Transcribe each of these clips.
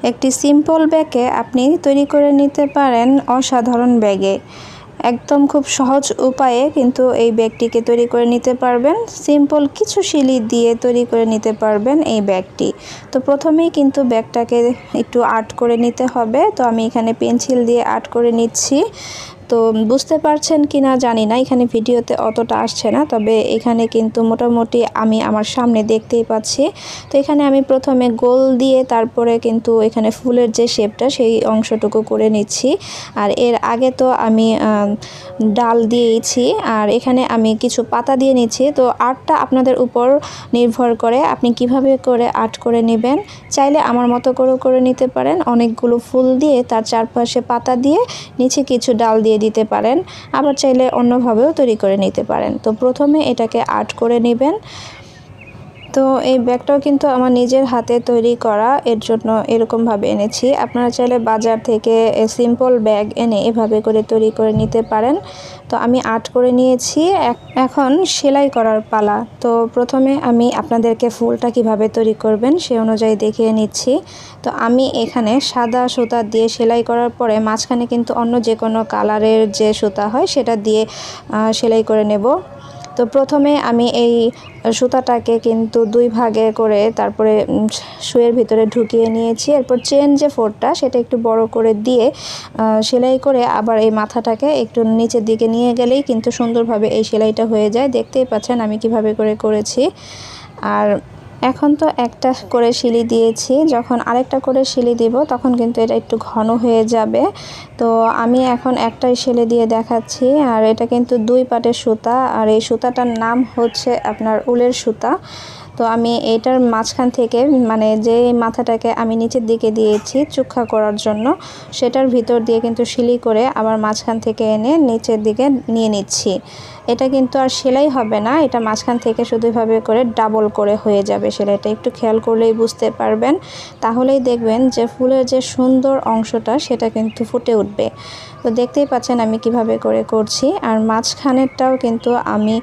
একটি সিম্পল ব্যাগে আপনি তৈরি করে নিতে পারেন অসাধারণ ব্যাগে। একদম খুব সহজ উপায়ে কিন্তু এই ব্যাগটিকে তৈরি করে নিতে পারবেন। সিম্পল কিছু শিলি দিয়ে তৈরি করে নিতে পারবেন এই ব্যাগটি। তো প্রথমেই কিন্তু ব্যাগটাকে একটু আর্ট করে নিতে হবে। তো আমি এখানে পেন্সিল দিয়ে আর্ট করে নিচ্ছি। তো বুঝতে পারছেন কিনা জানি না, এখানে ভিডিওতে অতটা আসছে না, তবে এখানে কিন্তু মোটামুটি আমি আমার সামনে দেখতেই পাচ্ছি। তো এখানে আমি প্রথমে গোল দিয়ে তারপরে কিন্তু এখানে ফুলের যে শেপটা সেই অংশটুকু করে নিচ্ছি। আর এর আগে তো আমি ডাল দিয়েছি, আর এখানে আমি কিছু পাতা দিয়ে নিচ্ছি। তো আর্টটা আপনাদের উপর নির্ভর করে আপনি কিভাবে করে আর্ট করে নেবেন। চাইলে আমার মতো করে নিতে পারেন, অনেকগুলো ফুল দিয়ে তার চারপাশে পাতা দিয়ে নিচে কিছু ডাল দিয়ে দিতে পারেন, আবার চাইলে অন্যভাবেও তৈরি করে নিতে পারেন। তো প্রথমে এটাকে আর্ট করে নেবেন। তো এই ব্যাগটাও কিন্তু আমার নিজের হাতে তৈরি করা, এর জন্য এরকমভাবে এনেছি। আপনারা চাইলে বাজার থেকে সিম্পল ব্যাগ এনে এভাবে করে তৈরি করে নিতে পারেন। তো আমি আর্ট করে নিয়েছি, এখন সেলাই করার পালা। তো প্রথমে আমি আপনাদেরকে ফুলটা কিভাবে তৈরি করবেন সে অনুযায়ী দেখিয়ে নিচ্ছি। তো আমি এখানে সাদা সুতা দিয়ে সেলাই করার পরে মাঝখানে কিন্তু অন্য যে কোনো কালারের যে সুতা হয় সেটা দিয়ে সেলাই করে নেব। তো প্রথমে আমি এই সুতাটাকে কিন্তু দুই ভাগে করে তারপরে সুইয়ের ভিতরে ঢুকিয়ে নিয়েছি। এরপর চেন যে ফোরটা সেটা একটু বড় করে দিয়ে সেলাই করে আবার এই মাথাটাকে একটু নিচের দিকে নিয়ে গেলেই কিন্তু সুন্দরভাবে এই সেলাইটা হয়ে যায়। দেখতেই পাচ্ছেন আমি কিভাবে করেছি। আর এখন তো একটা করে শিলি দিয়েছি, যখন আরেকটা করে শিলি দিব তখন কিন্তু এটা একটু ঘন হয়ে যাবে। তো আমি এখন একটাই শিলি দিয়ে দেখাচ্ছি। আর এটা কিন্তু দুই পাটের সুতা, আর এই সুতাটার নাম হচ্ছে আপনার উলের সুতা। তো আমি এটার মাঝখান থেকে মানে যে মাথাটাকে আমি নিচের দিকে দিয়েছি চুক্ষা করার জন্য, সেটার ভিতর দিয়ে কিন্তু শিলি করে আবার মাঝখান থেকে এনে নিচের দিকে নিয়ে নিচ্ছি। এটা কিন্তু আর সেলাই হবে না, এটা মাঝখান থেকে শুধুভাবে করে ডাবল করে হয়ে যাবে সেলাইটা। একটু খেয়াল করলেই বুঝতে পারবেন, তাহলেই দেখবেন যে ফুলের যে সুন্দর অংশটা সেটা কিন্তু ফুটে উঠবে। তো দেখতেই পাচ্ছেন আমি কিভাবে করছি। আর মাঝখানেরটাও কিন্তু আমি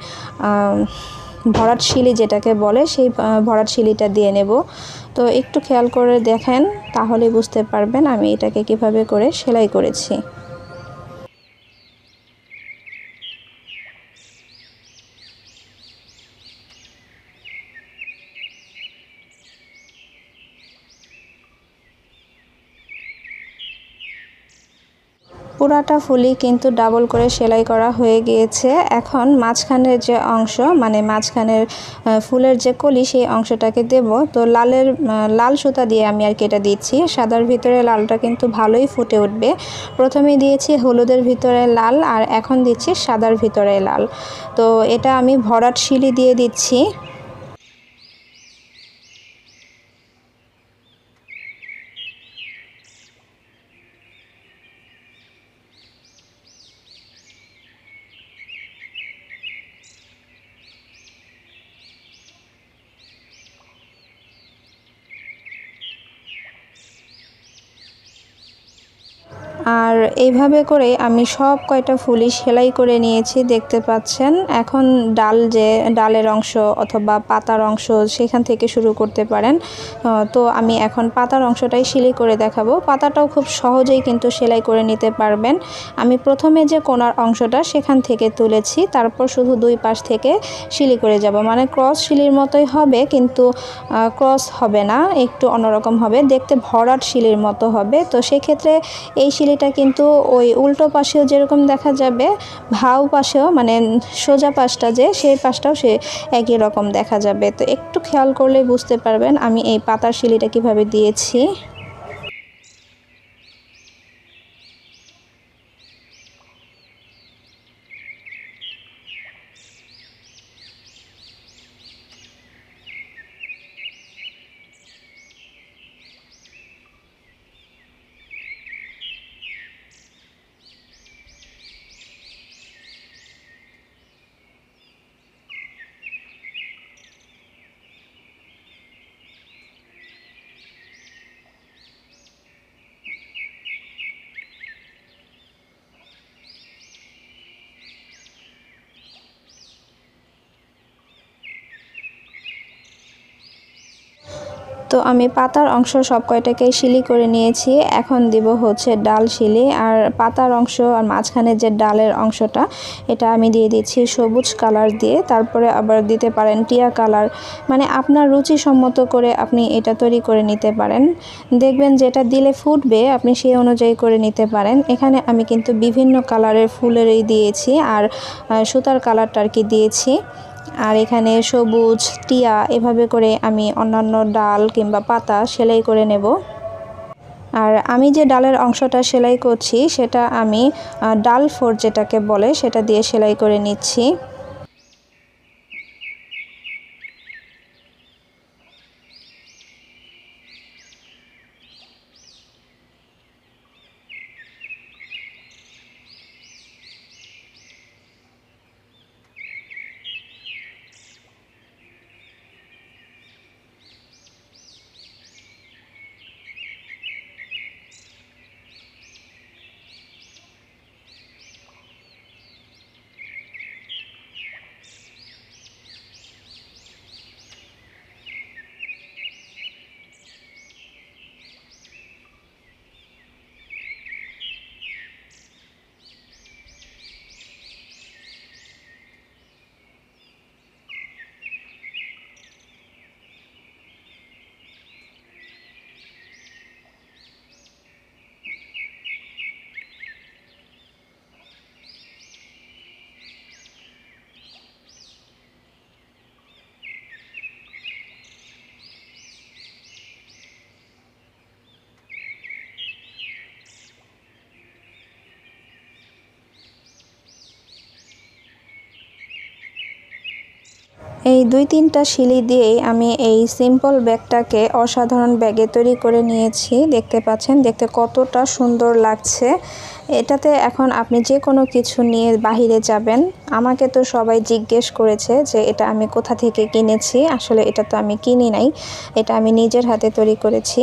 ভরাট শিলি যেটাকে বলে সেই ভরাট শিলিটা দিয়ে নেব। তো একটু খেয়াল করে দেখেন, তাহলে বুঝতে পারবেন আমি এটাকে কিভাবে করে সেলাই করেছি। পুরাটা ফুলই কিন্তু ডাবল করে সেলাই করা হয়ে গিয়েছে। এখন মাঝখানের যে অংশ মানে মাঝখানের ফুলের যে কলি সেই অংশটাকে দেব। তো লাল সুতা দিয়ে আমি আর কেটে দিচ্ছি। সাদার ভিতরে লালটা কিন্তু ভালোই ফুটে উঠবে। প্রথমে দিয়েছি হলুদের ভিতরে লাল, আর এখন দিচ্ছি সাদার ভিতরে লাল। তো এটা আমি ভরাট শিলি দিয়ে দিচ্ছি। আর এইভাবে করে আমি সব কয়টা ফুলই সেলাই করে নিয়েছি, দেখতে পাচ্ছেন। এখন ডালের অংশ অথবা পাতার অংশ সেখান থেকে শুরু করতে পারেন। তো আমি এখন পাতার অংশটাই সেলাই করে দেখাবো। পাতাটাও খুব সহজেই কিন্তু সেলাই করে নিতে পারবেন। আমি প্রথমে যে কোণার অংশটা সেখান থেকে তুলেছি, তারপর শুধু দুই পাশ থেকে সেলাই করে যাব, মানে ক্রস শিলির মতোই হবে, কিন্তু ক্রস হবে না, একটু অন্যরকম হবে, দেখতে ভরাট শিলির মতো হবে। তো সেক্ষেত্রে এই শিলিটা কিন্তু ওই উল্টো পাশেও যেরকম দেখা যাবে, ভাউ পাশেও মানে সোজা পাশটা যে সেই পাশটাও সে একই রকম দেখা যাবে। তো একটু খেয়াল করলেই বুঝতে পারবেন আমি এই পাতার শিলিটা কিভাবে দিয়েছি। তো আমি পাতার অংশ সব কয়টাকেই শিলি করে নিয়েছি। এখন দিব হচ্ছে ডাল শিলি, আর পাতার অংশ আর মাঝখানে যে ডালের অংশটা এটা আমি দিয়ে দিচ্ছি সবুজ কালার দিয়ে। তারপরে আবার দিতে পারেন টিয়া কালার, মানে আপনার রুচিসম্মত করে আপনি এটা তৈরি করে নিতে পারেন। দেখবেন যেটা দিলে ফুটবে আপনি সেই অনুযায়ী করে নিতে পারেন। এখানে আমি কিন্তু বিভিন্ন কালারের ফুলেরই দিয়েছি আর সুতার কালারটা আর কি দিয়েছি। আর এখানে সবুজ টিয়া এভাবে করে আমি অন্যান্য ডাল কিংবা পাতা সেলাই করে নেব। আর আমি যে ডালের অংশটা সেলাই করছি সেটা আমি ডাল ফোর যেটাকে বলে সেটা দিয়ে সেলাই করে নিচ্ছি। এই 2-3টা শিলি দিয়েই আমি এই সিম্পল ব্যাগটাকে অসাধারণ ব্যাগে তৈরি করে নিয়েছি। দেখতে পাচ্ছেন দেখতে কতটা সুন্দর লাগছে। এটাতে এখন আপনি যে কোনো কিছু নিয়ে বাহিরে যাবেন, আমাকে তো সবাই জিজ্ঞেস করেছে যে এটা আমি কোথা থেকে কিনেছি। আসলে এটা তো আমি কিনি নাই, এটা আমি নিজের হাতে তৈরি করেছি।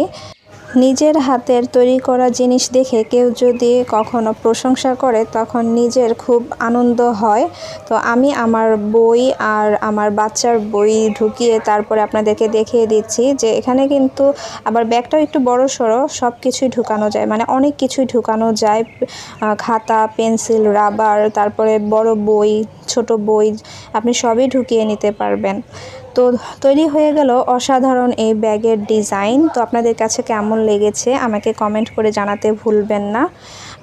নিজের হাতের তৈরি করা জিনিস দেখে কেউ যদি কখনো প্রশংসা করে তখন নিজের খুব আনন্দ হয়। তো আমি আমার বই আর আমার বাচ্চার বই ঢুকিয়ে তারপরে আপনাদেরকে দেখিয়ে দিচ্ছি যে এখানে কিন্তু আবার ব্যাগটাও একটু বড়সড়, সব কিছুই ঢুকানো যায়, মানে অনেক কিছুই ঢুকানো যায়। খাতা, পেন্সিল, রাবার, তারপরে বড় বই, ছোট বই আপনি সবই ঢুকিয়ে নিতে পারবেন। তো তৈরি হয়ে গেল অসাধারণ এই ব্যাগের ডিজাইন। তো আপনাদের কাছে কেমন লেগেছে আমাকে কমেন্ট করে জানাতে ভুলবেন না।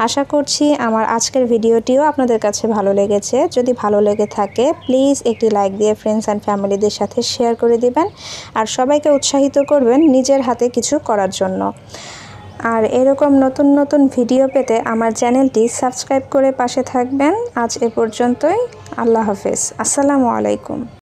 আশা করছি আমার আজকের ভিডিওটিও আপনাদের কাছে ভালো লেগেছে। যদি ভালো লেগে থাকে প্লিজ একটি লাইক দিয়ে ফ্রেন্ডস অ্যান্ড ফ্যামিলিদের সাথে শেয়ার করে দিবেন, আর সবাইকে উৎসাহিত করবেন নিজের হাতে কিছু করার জন্য। আর এরকম নতুন নতুন ভিডিও পেতে আমার চ্যানেলটি সাবস্ক্রাইব করে পাশে থাকবেন। আজ এ পর্যন্তই। আল্লাহ হাফেজ। আসসালামু আলাইকুম।